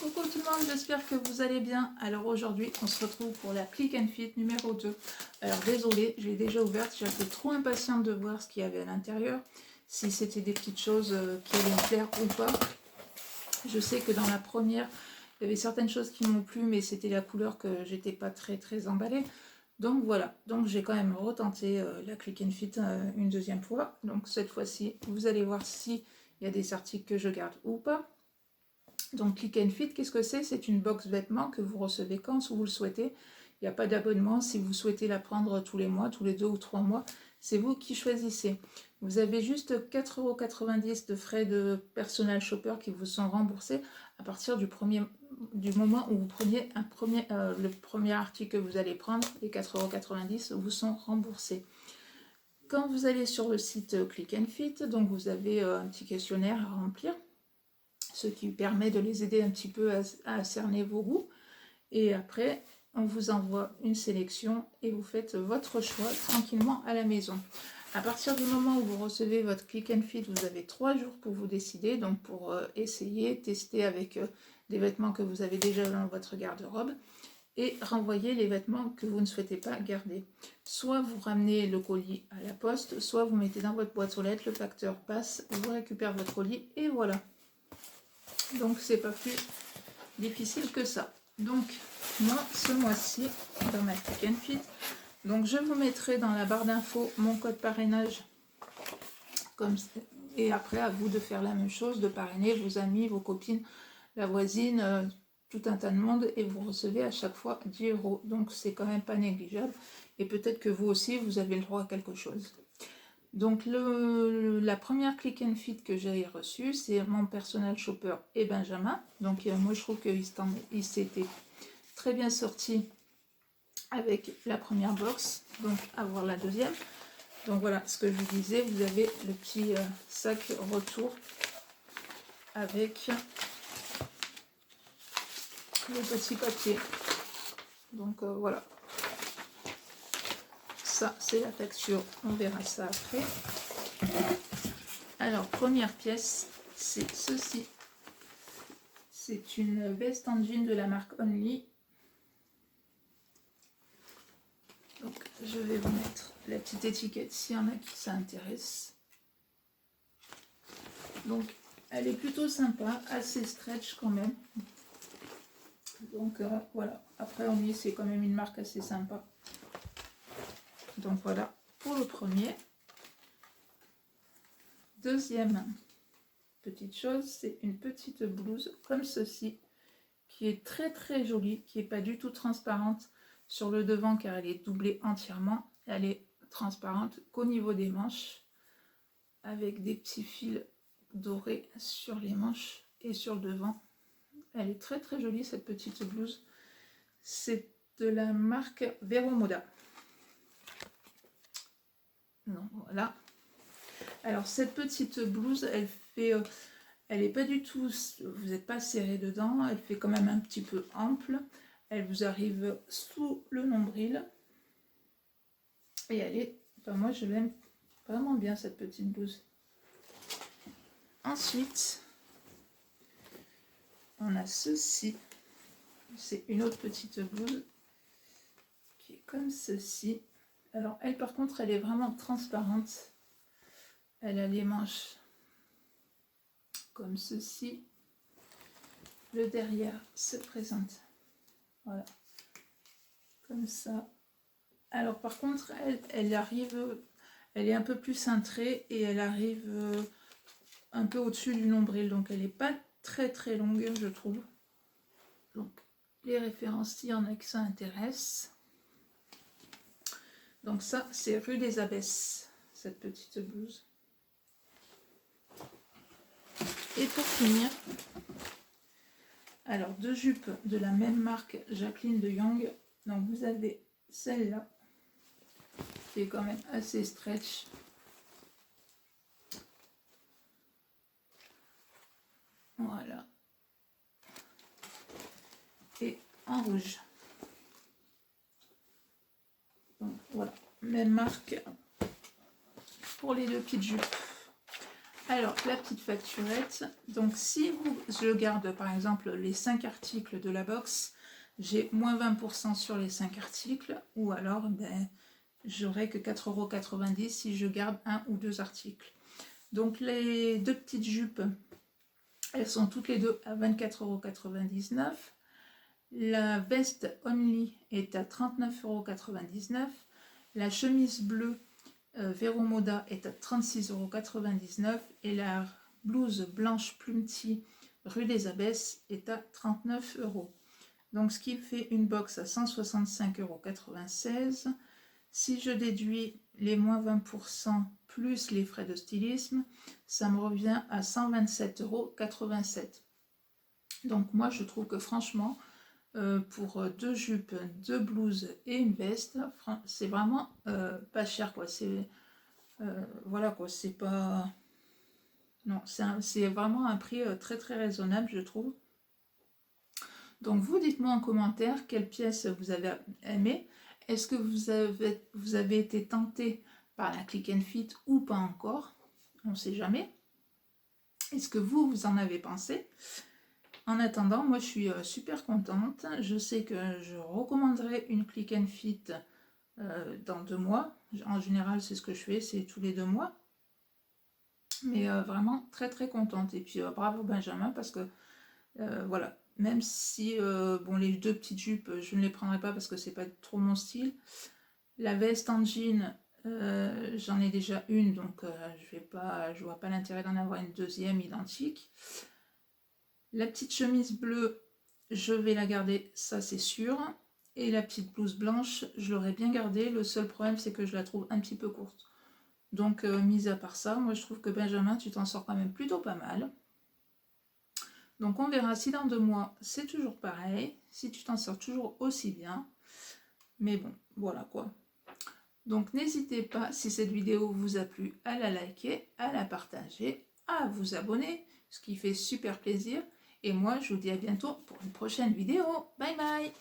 Coucou tout le monde, j'espère que vous allez bien. Alors aujourd'hui, on se retrouve pour la Click and Fit numéro 2. Alors désolé, j'ai déjà ouverte, j'étais trop impatiente de voir ce qu'il y avait à l'intérieur, si c'était des petites choses qui allaient me plaire ou pas. Je sais que dans la première, il y avait certaines choses qui m'ont plu, mais c'était la couleur que j'étais pas très emballée. Donc voilà, donc j'ai quand même retenté la Click and Fit une deuxième fois. Donc cette fois-ci, vous allez voir si il y a des articles que je garde ou pas. Donc Click and Fit, qu'est-ce que c'est? C'est une box vêtements que vous recevez quand vous le souhaitez. Il n'y a pas d'abonnement. Si vous souhaitez la prendre tous les mois, tous les 2 ou 3 mois, c'est vous qui choisissez. Vous avez juste 4,90 € de frais de personal shopper qui vous sont remboursés à partir du moment où vous preniez le premier article que vous allez prendre. Les 4,90 € vous sont remboursés. Quand vous allez sur le site Click and Fit, donc vous avez un petit questionnaire à remplir, ce qui permet de les aider un petit peu à cerner vos goûts. Et après, on vous envoie une sélection et vous faites votre choix tranquillement à la maison. À partir du moment où vous recevez votre Click and Fit, vous avez 3 jours pour vous décider, donc pour essayer, tester avec des vêtements que vous avez déjà dans votre garde-robe et renvoyer les vêtements que vous ne souhaitez pas garder. Soit vous ramenez le colis à la poste, soit vous mettez dans votre boîte aux lettres, le facteur passe, vous récupérez votre colis et voilà. Donc c'est pas plus difficile que ça. Donc moi ce mois-ci dans ma Click and Fit, donc je vous mettrai dans la barre d'infos mon code parrainage et après à vous de faire la même chose, de parrainer vos amis, vos copines, la voisine, tout un tas de monde et vous recevez à chaque fois 10 €. Donc c'est quand même pas négligeable et peut-être que vous aussi vous avez le droit à quelque chose. Donc la première Click and Fit que j'ai reçue, c'est mon personal shopper et Benjamin. Donc moi je trouve qu'il s'était très bien sorti avec la première box. Donc à voir la deuxième. Donc voilà ce que je vous disais, vous avez le petit sac retour avec le petit papier. Donc voilà. Ça c'est la facture, on verra ça après. Alors, première pièce, c'est ceci. C'est une veste en jean de la marque Only. Donc, je vais vous mettre la petite étiquette s'il y en a qui s'intéressent. Donc, elle est plutôt sympa, assez stretch quand même. Donc, voilà. Après, Only, c'est quand même une marque assez sympa. Donc, voilà pour le premier. Deuxième petite chose, c'est une petite blouse comme ceci, qui est très jolie, qui n'est pas du tout transparente sur le devant car elle est doublée entièrement. Elle est transparente qu'au niveau des manches, avec des petits fils dorés sur les manches et sur le devant. Elle est très jolie cette petite blouse. C'est de la marque Vero Moda. Donc voilà. Alors cette petite blouse, elle n'est pas du tout, vous n'êtes pas serré dedans, elle fait quand même un petit peu ample. Elle vous arrive sous le nombril. Et elle est, enfin moi je l'aime vraiment bien cette petite blouse. Ensuite, on a ceci. C'est une autre petite blouse qui est comme ceci. Alors elle par contre elle est vraiment transparente. Elle a les manches comme ceci. Le derrière se présente. Voilà. Comme ça. Alors par contre, elle arrive, elle est un peu plus cintrée et elle arrive un peu au-dessus du nombril. Donc elle n'est pas très longue, je trouve. Donc les références, s'il y en a qui ça intéresse. Donc ça, c'est rue des Abbesses, cette petite blouse. Et pour finir, alors deux jupes de la même marque, Jacqueline de Young. Donc vous avez celle-là, qui est quand même assez stretch. Voilà. Et en rouge. Donc voilà, même marque pour les deux petites jupes. Alors, la petite facturette. Donc, si je garde par exemple les 5 articles de la box, j'ai moins 20% sur les 5 articles. Ou alors, ben, j'aurai que 4,90 € si je garde un ou deux articles. Donc, les deux petites jupes, elles sont toutes les deux à 24,99 €. La veste Only est à 39,99 €. La chemise bleue Vero Moda est à 36,99 € et la blouse blanche Plumty rue des Abbesses est à 39 €. Donc ce qui fait une box à 165,96 €. Si je déduis les moins 20% plus les frais de stylisme, ça me revient à 127,87 €. Donc moi je trouve que franchement, pour deux jupes, deux blouses et une veste, c'est vraiment pas cher quoi. C'est voilà quoi, c'est pas... Non, c'est vraiment un prix très très raisonnable je trouve. Donc vous dites-moi en commentaire quelle pièce vous avez aimé. Est-ce que vous avez été tenté par la Click and Fit ou pas encore? On ne sait jamais. Est-ce que vous en avez pensé? En attendant, moi je suis super contente. Je sais que je recommanderais une Click and Fit dans 2 mois. En général, c'est ce que je fais, c'est tous les 2 mois. Mais vraiment très très contente. Et puis bravo Benjamin parce que voilà, même si bon, les deux petites jupes, je ne les prendrai pas parce que c'est pas trop mon style. La veste en jean, j'en ai déjà une, donc je vois pas l'intérêt d'en avoir une deuxième identique. La petite chemise bleue, je vais la garder, ça c'est sûr. Et la petite blouse blanche, je l'aurais bien gardée. Le seul problème, c'est que je la trouve un petit peu courte. Donc, mis à part ça, moi je trouve que Benjamin, tu t'en sors quand même plutôt pas mal. Donc, on verra si dans 2 mois, c'est toujours pareil. Si tu t'en sors toujours aussi bien. Mais bon, voilà quoi. Donc, n'hésitez pas, si cette vidéo vous a plu, à la liker, à la partager, à vous abonner, ce qui fait super plaisir. Et moi, je vous dis à bientôt pour une prochaine vidéo. Bye bye!